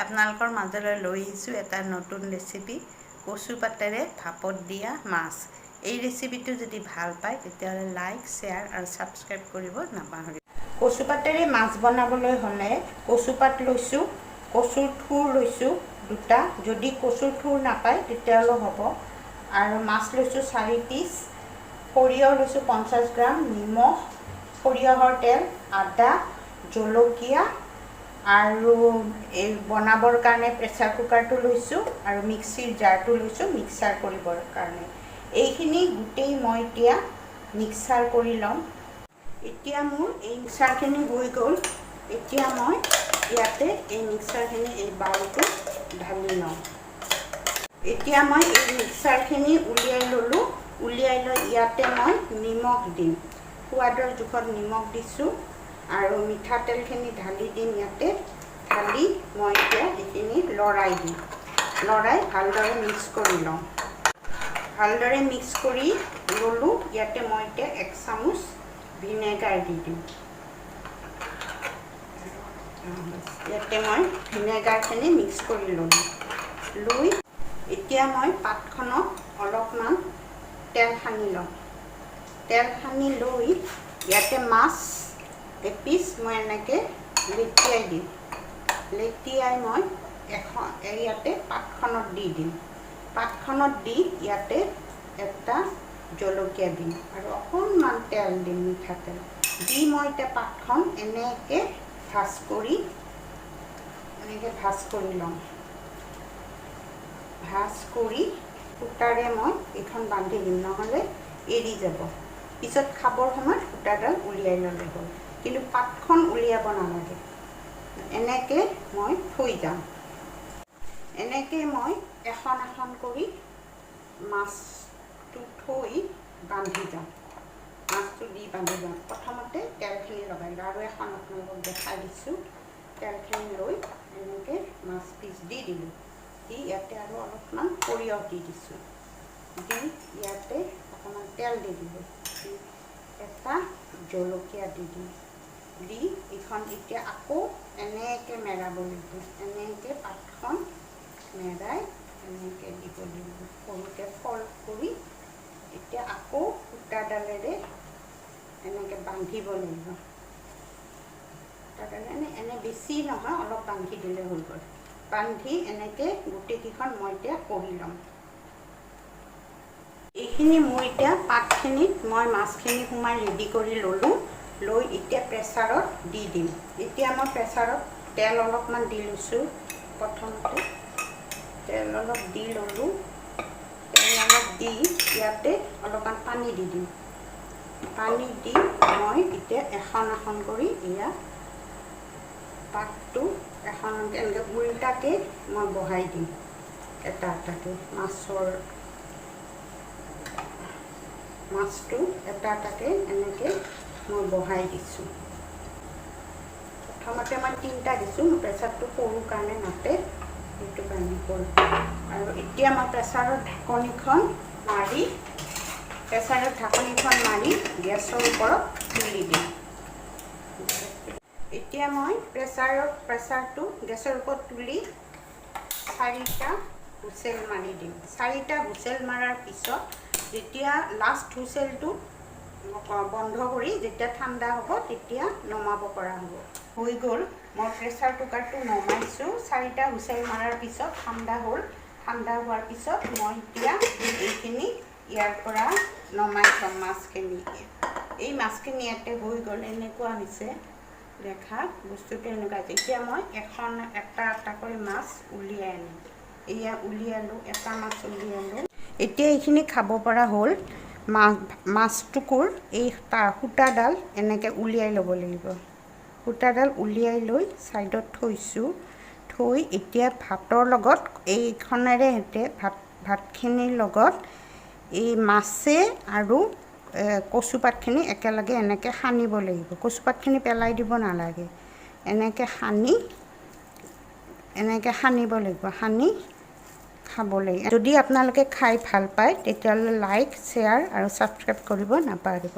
আপোনালোকৰ মাজলৈ লৈ আহিছোঁ এটা নতুন ৰেচিপি কচু পাতেৰে ভাপত দিয়া মাছ। এই ৰেচিপিটো যদি ভাল পায় তেতিয়াহ'লে লাইক শ্বেয়াৰ আৰু ছাবস্ক্ৰাইব কৰিব নাপাহৰিব। কচু পাতেৰে মাছ বনাবলৈ হ'লে কচু পাত লৈছোঁ, কচুৰ ঠুৰ লৈছোঁ দুটা, যদি কচুৰ ঠুৰ নাপায় তেতিয়াহ'লে হ'ব, আৰু মাছ লৈছোঁ 4 পিচ, সৰিয়হ লৈছোঁ 50 গ্ৰাম, নিমখ, সৰিয়হৰ তেল, আদা, জলকীয়া আৰু এই বনাবৰ কাৰণে প্ৰেছাৰ কুকাৰটো লৈছোঁ আৰু মিক্সিৰ জাৰটো লৈছোঁ মিক্সাৰ কৰিবৰ কাৰণে। এইখিনি গোটেই মই এতিয়া মিক্সাৰ কৰি ল'ম। এতিয়া মোৰ এই মিক্সাৰখিনি হৈ গ'ল। এতিয়া মই ইয়াতে এই মিক্সাৰখিনি এই বাউলটো ঢালি লওঁ। এতিয়া মই এই মিক্সাৰখিনি উলিয়াই ল'লোঁ। উলিয়াই লৈ ইয়াতে মই নিমখ দিম, সোৱাদৰ জোখত নিমখ দিছোঁ আৰু মিঠাতেলখিনি ঢালি দিম ইয়াতে। ঢালি মই এতিয়া এইখিনি লৰাই দিম, লৰাই ভালদৰে মিক্স কৰি লওঁ। ভালদৰে মিক্স কৰি ল'লোঁ। ইয়াতে মই এতিয়া 1 চামুচ ভিনেগাৰ দি দিম। ইয়াতে মই ভিনেগাৰখিনি মিক্স কৰি ল'লোঁ। লৈ এতিয়া মই পাতখনত অলপমান তেল সানি ল'ম। তেল সানি লৈ ইয়াতে মাছ এপিচ মই এনেকৈ লেটিয়াই দিম। লেটিয়াই মই ইয়াতে পাতখনত দি দিম। পাতখনত দি ইয়াতে এটা জলকীয়া দিম আৰু অকণমান তেল দিম, মিঠাতেল দি মই এতিয়া পাতখন এনেকৈ ভাজ কৰি ল'ম। ভাজ কৰি সূতাৰে মই এইখন বান্ধি দিম, নহ'লে এৰি যাব। পিছত খাবৰ সময়ত সূতাডাল উলিয়াই ল'লে হ'ল, কিন্তু পাতখন উলিয়াব নালাগে। এনেকৈ মই থৈ যাম। এনেকৈ মই এখন এখন কৰি মাছটো থৈ বান্ধি যাম। মাছটো দি বান্ধি যাম। প্ৰথমতে তেলখিনি লগাই লওঁ আৰু এখন আপোনালোকক দেখাই দিছোঁ। তেলখিনি লৈ এনেকৈ মাছ পিচ দি দিলোঁ। দি ইয়াতে আৰু অলপমান সৰিয়হ দি দিছোঁ। দি ইয়াতে অকণমান তেল দি দিলোঁ। দি এটা জলকীয়া দি দিম। দি এইখন এতিয়া আকৌ এনেকৈ মেৰাব লাগিব। এনেকৈ পাতখন মেৰাই এনেকৈ দিব লাগিব। সৰুকৈ ফল্ড কৰি এতিয়া আকৌ সূতাডালেৰে এনেকৈ বান্ধিব লাগিব। সূতাডালে এনে বেছি নহয়, অলপ বান্ধি দিলে হৈ গ'ল। বান্ধি এনেকৈ গোটেইকেইখন মই এতিয়া কৰি ল'ম। এইখিনি মোৰ এতিয়া পাতখিনিত মই মাছখিনি সোমাই ৰেডি কৰি ল'লোঁ। লৈ এতিয়া প্ৰেছাৰত দি দিম। এতিয়া মই প্ৰেছাৰত তেল অলপমান দি লৈছোঁ। প্ৰথমতে তেল অলপ দি ল'লোঁ। তেল অলপ দি ইয়াতে অলপমান পানী দি দিম। পানী দি মই এতিয়া এখন এখন কৰি ইয়াত পাতটো এখন এনেকৈ উল্টাকৈ মই বহাই দিম। এটা এটাকৈ মাছটো এটা এটাকৈ এনেকৈ মই বহাই দিছোঁ। প্ৰথমতে মই 3টা দিছোঁ, মোৰ প্ৰেছাৰটো সৰু কাৰণে নাতে, সেইটো কাৰণে হ'ল। আৰু এতিয়া মই প্ৰেছাৰৰ ঢাকনিখন মাৰি গেছৰ ওপৰত তুলি দিম। এতিয়া মই প্ৰেছাৰটো গেছৰ ওপৰত তুলি 4টা হুইচেল মাৰি দিম। 4টা হুইচেল মৰাৰ পিছত যেতিয়া লাষ্ট হুইচেলটো বন্ধ কৰি যেতিয়া ঠাণ্ডা হ'ব তেতিয়া নমাব পৰা হ'ব। হৈ গ'ল। মই প্ৰেছাৰ কুকাৰটো নমাইছোঁ। 4টা হুইচেল মৰাৰ পিছত ঠাণ্ডা হ'ল। ঠাণ্ডা হোৱাৰ পিছত মই এতিয়া এইখিনি ইয়াৰ পৰা নমাই থ'ম মাছখিনি। এই মাছখিনি ইয়াতে হৈ গ'ল। এনেকুৱা হৈছে দেখাত, বস্তুটো এনেকুৱা হৈছে। এতিয়া মই এটা এটা কৰি মাছ উলিয়াই আনিম। এয়া উলিয়ালোঁ, এটা মাছ উলিয়ালোঁ। এতিয়া এইখিনি খাব পৰা হ'ল। মাছটুকুৰ এই সূতাডাল এনেকৈ উলিয়াই ল'ব লাগিব। সূতাডাল উলিয়াই লৈ ছাইডত থৈছোঁ। থৈ এতিয়া ভাতৰ লগত এইখনেৰে সৈতে ভাতখিনিৰ লগত এই মাছে আৰু কচু পাতখিনি একেলগে এনেকৈ সানিব লাগিব। কচু পাতখিনি পেলাই দিব নালাগে। এনেকৈ সানিব লাগিব। সানি খাব লাগিব। যদি আপোনালোকে খাই ভাল পায় তেতিয়াহ'লে লাইক শ্বেয়াৰ আৰু ছাবস্ক্ৰাইব কৰিব নাপাহৰিব।